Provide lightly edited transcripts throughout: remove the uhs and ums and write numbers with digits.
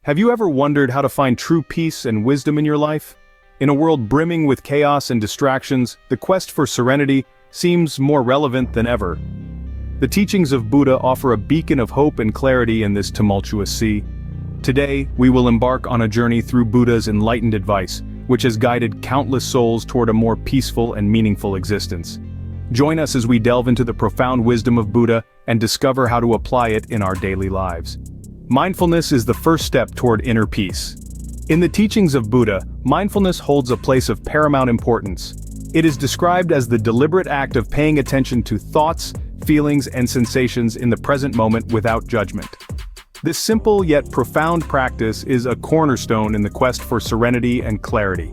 Have you ever wondered how to find true peace and wisdom in your life? In a world brimming with chaos and distractions, the quest for serenity seems more relevant than ever. The teachings of Buddha offer a beacon of hope and clarity in this tumultuous sea. Today, we will embark on a journey through Buddha's enlightened advice, which has guided countless souls toward a more peaceful and meaningful existence. Join us as we delve into the profound wisdom of Buddha and discover how to apply it in our daily lives. Mindfulness is the first step toward inner peace. In the teachings of Buddha, mindfulness holds a place of paramount importance. It is described as the deliberate act of paying attention to thoughts, feelings, and sensations in the present moment without judgment. This simple yet profound practice is a cornerstone in the quest for serenity and clarity.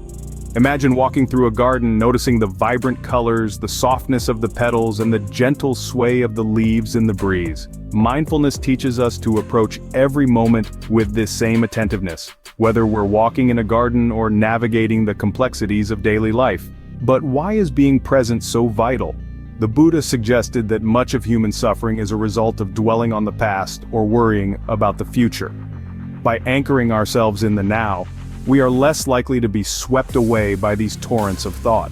Imagine walking through a garden, noticing the vibrant colors, the softness of the petals, and the gentle sway of the leaves in the breeze. Mindfulness teaches us to approach every moment with this same attentiveness, whether we're walking in a garden or navigating the complexities of daily life. But why is being present so vital? The Buddha suggested that much of human suffering is a result of dwelling on the past or worrying about the future. By anchoring ourselves in the now, we are less likely to be swept away by these torrents of thought.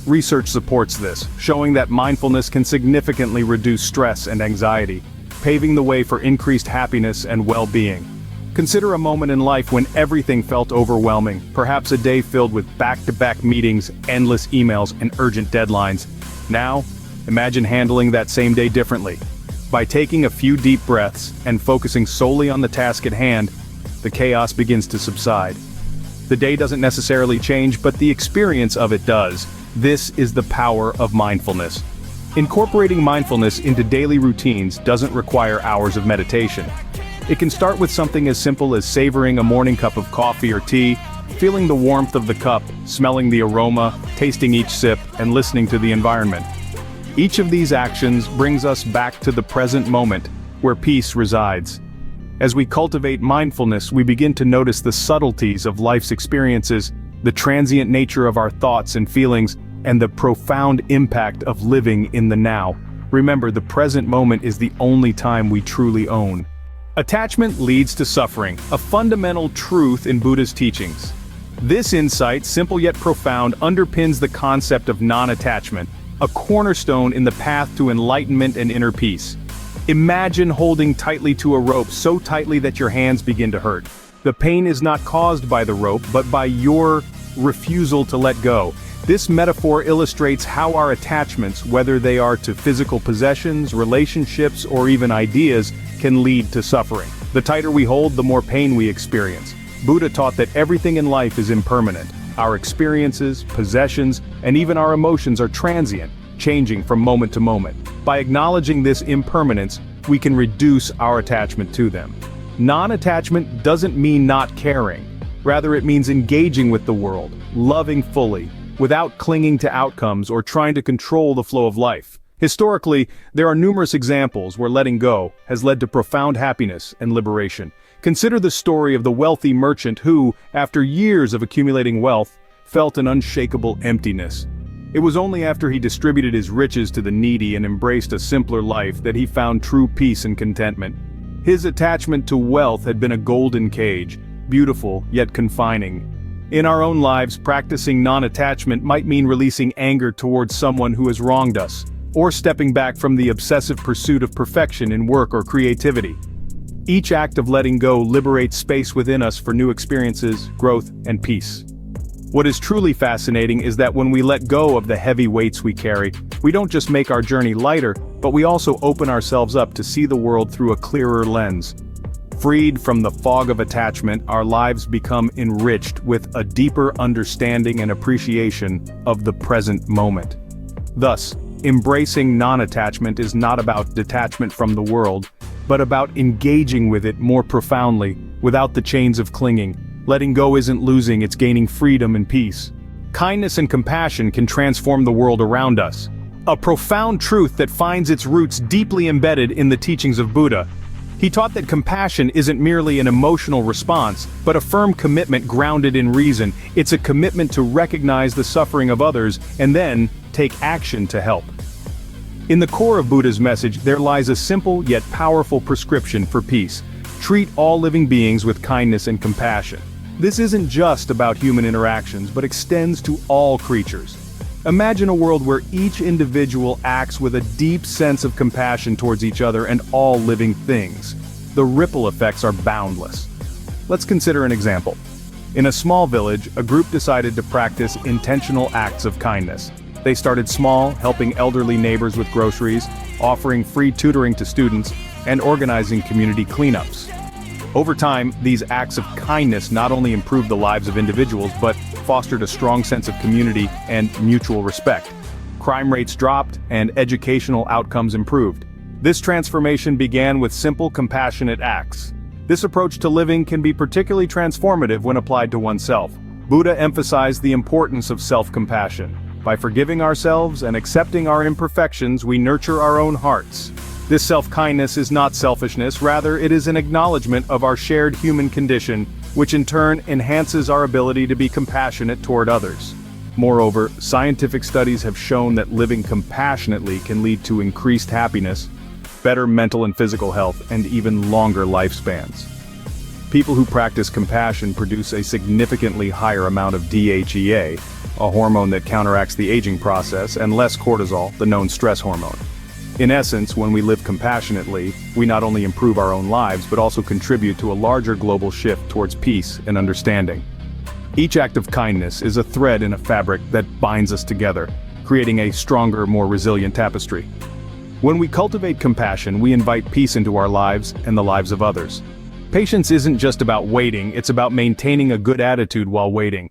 Research supports this, showing that mindfulness can significantly reduce stress and anxiety, paving the way for increased happiness and well-being. Consider a moment in life when everything felt overwhelming, perhaps a day filled with back-to-back meetings, endless emails, and urgent deadlines. Now, imagine handling that same day differently. By taking a few deep breaths and focusing solely on the task at hand, the chaos begins to subside. The day doesn't necessarily change, but the experience of it does. This is the power of mindfulness. Incorporating mindfulness into daily routines doesn't require hours of meditation. It can start with something as simple as savoring a morning cup of coffee or tea, feeling the warmth of the cup, smelling the aroma, tasting each sip, and listening to the environment. Each of these actions brings us back to the present moment, where peace resides. As we cultivate mindfulness, we begin to notice the subtleties of life's experiences, the transient nature of our thoughts and feelings, and the profound impact of living in the now. Remember, the present moment is the only time we truly own. Attachment leads to suffering, a fundamental truth in Buddha's teachings. This insight, simple yet profound, underpins the concept of non-attachment, a cornerstone in the path to enlightenment and inner peace. Imagine holding tightly to a rope so tightly that your hands begin to hurt. The pain is not caused by the rope, but by your refusal to let go. This metaphor illustrates how our attachments, whether they are to physical possessions, relationships, or even ideas, can lead to suffering. The tighter we hold, the more pain we experience. Buddha taught that everything in life is impermanent. Our experiences, possessions, and even our emotions are transient, changing from moment to moment. By acknowledging this impermanence, we can reduce our attachment to them. Non-attachment doesn't mean not caring. Rather, it means engaging with the world, loving fully, without clinging to outcomes or trying to control the flow of life. Historically, there are numerous examples where letting go has led to profound happiness and liberation. Consider the story of the wealthy merchant who, after years of accumulating wealth, felt an unshakable emptiness. It was only after he distributed his riches to the needy and embraced a simpler life that he found true peace and contentment. His attachment to wealth had been a golden cage, beautiful yet confining. In our own lives, practicing non-attachment might mean releasing anger towards someone who has wronged us, or stepping back from the obsessive pursuit of perfection in work or creativity. Each act of letting go liberates space within us for new experiences, growth, and peace. What is truly fascinating is that when we let go of the heavy weights we carry, we don't just make our journey lighter, but we also open ourselves up to see the world through a clearer lens. Freed from the fog of attachment, our lives become enriched with a deeper understanding and appreciation of the present moment. Thus, embracing non-attachment is not about detachment from the world, but about engaging with it more profoundly, without the chains of clinging. Letting go isn't losing, it's gaining freedom and peace. Kindness and compassion can transform the world around us. A profound truth that finds its roots deeply embedded in the teachings of Buddha. He taught that compassion isn't merely an emotional response, but a firm commitment grounded in reason. It's a commitment to recognize the suffering of others and then take action to help. In the core of Buddha's message, there lies a simple yet powerful prescription for peace. Treat all living beings with kindness and compassion. This isn't just about human interactions, but extends to all creatures. Imagine a world where each individual acts with a deep sense of compassion towards each other and all living things. The ripple effects are boundless. Let's consider an example. In a small village, a group decided to practice intentional acts of kindness. They started small, helping elderly neighbors with groceries, offering free tutoring to students, and organizing community cleanups. Over time, these acts of kindness not only improved the lives of individuals but fostered a strong sense of community and mutual respect. Crime rates dropped and educational outcomes improved. This transformation began with simple, compassionate acts. This approach to living can be particularly transformative when applied to oneself. Buddha emphasized the importance of self-compassion. By forgiving ourselves and accepting our imperfections, we nurture our own hearts. This self-kindness is not selfishness, rather it is an acknowledgement of our shared human condition, which in turn enhances our ability to be compassionate toward others. Moreover, scientific studies have shown that living compassionately can lead to increased happiness, better mental and physical health, and even longer lifespans. People who practice compassion produce a significantly higher amount of DHEA, a hormone that counteracts the aging process, and less cortisol, the known stress hormone. In essence, when we live compassionately, we not only improve our own lives but also contribute to a larger global shift towards peace and understanding. Each act of kindness is a thread in a fabric that binds us together, creating a stronger, more resilient tapestry. When we cultivate compassion, we invite peace into our lives and the lives of others. Patience isn't just about waiting, it's about maintaining a good attitude while waiting.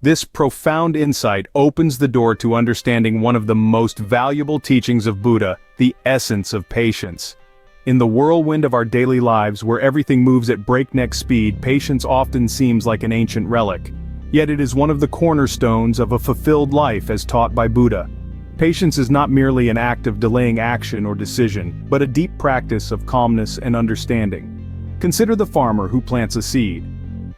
This profound insight opens the door to understanding one of the most valuable teachings of Buddha, the essence of patience. In the whirlwind of our daily lives, where everything moves at breakneck speed, patience often seems like an ancient relic. Yet it is one of the cornerstones of a fulfilled life as taught by Buddha. Patience is not merely an act of delaying action or decision, but a deep practice of calmness and understanding. Consider the farmer who plants a seed.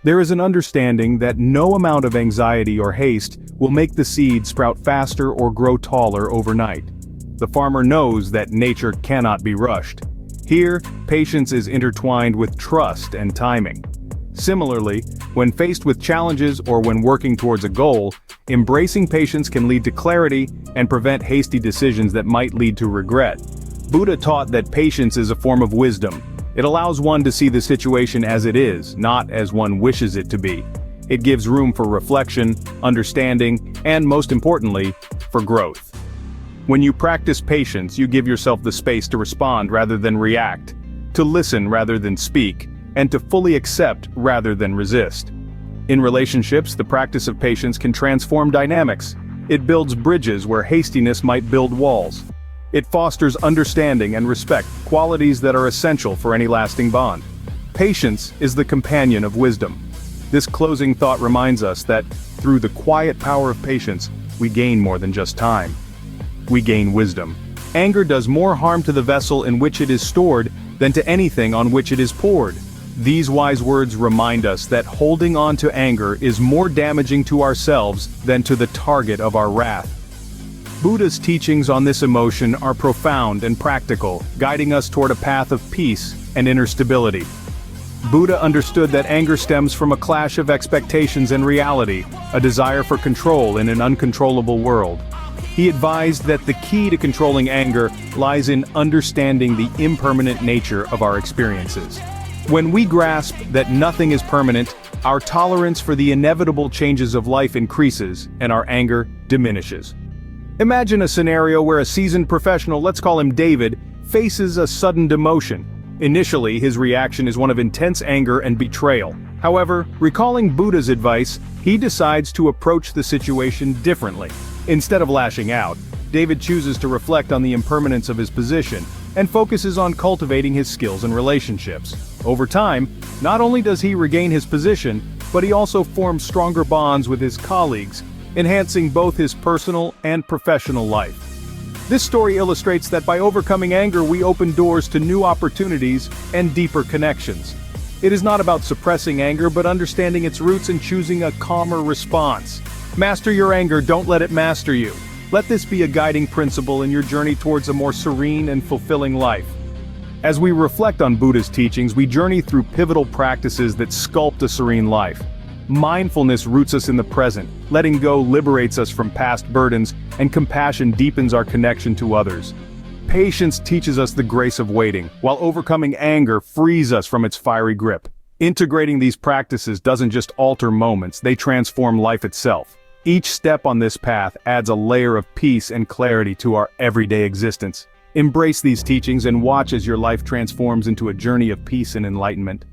There is an understanding that no amount of anxiety or haste will make the seed sprout faster or grow taller overnight. The farmer knows that nature cannot be rushed. Here, patience is intertwined with trust and timing. Similarly, when faced with challenges or when working towards a goal, embracing patience can lead to clarity and prevent hasty decisions that might lead to regret. Buddha taught that patience is a form of wisdom. It allows one to see the situation as it is, not as one wishes it to be. It gives room for reflection, understanding, and most importantly, for growth. When you practice patience, you give yourself the space to respond rather than react, to listen rather than speak, and to fully accept rather than resist. In relationships, the practice of patience can transform dynamics. It builds bridges where hastiness might build walls. It fosters understanding and respect, qualities that are essential for any lasting bond. Patience is the companion of wisdom. This closing thought reminds us that, through the quiet power of patience, we gain more than just time. We gain wisdom. Anger does more harm to the vessel in which it is stored than to anything on which it is poured. These wise words remind us that holding on to anger is more damaging to ourselves than to the target of our wrath. Buddha's teachings on this emotion are profound and practical, guiding us toward a path of peace and inner stability. Buddha understood that anger stems from a clash of expectations and reality, a desire for control in an uncontrollable world. He advised that the key to controlling anger lies in understanding the impermanent nature of our experiences. When we grasp that nothing is permanent, our tolerance for the inevitable changes of life increases and our anger diminishes. Imagine a scenario where a seasoned professional, let's call him David, faces a sudden demotion. Initially, his reaction is one of intense anger and betrayal. However, recalling Buddha's advice, he decides to approach the situation differently. Instead of lashing out, David chooses to reflect on the impermanence of his position and focuses on cultivating his skills and relationships. Over time, not only does he regain his position, but he also forms stronger bonds with his colleagues, enhancing both his personal and professional life. This story illustrates that by overcoming anger, we open doors to new opportunities and deeper connections. It is not about suppressing anger, but understanding its roots and choosing a calmer response. Master your anger, don't let it master you. Let this be a guiding principle in your journey towards a more serene and fulfilling life. As we reflect on Buddha's teachings, we journey through pivotal practices that sculpt a serene life. Mindfulness roots us in the present, letting go liberates us from past burdens, and compassion deepens our connection to others. Patience teaches us the grace of waiting, while overcoming anger frees us from its fiery grip. Integrating these practices doesn't just alter moments, they transform life itself. Each step on this path adds a layer of peace and clarity to our everyday existence. Embrace these teachings and watch as your life transforms into a journey of peace and enlightenment.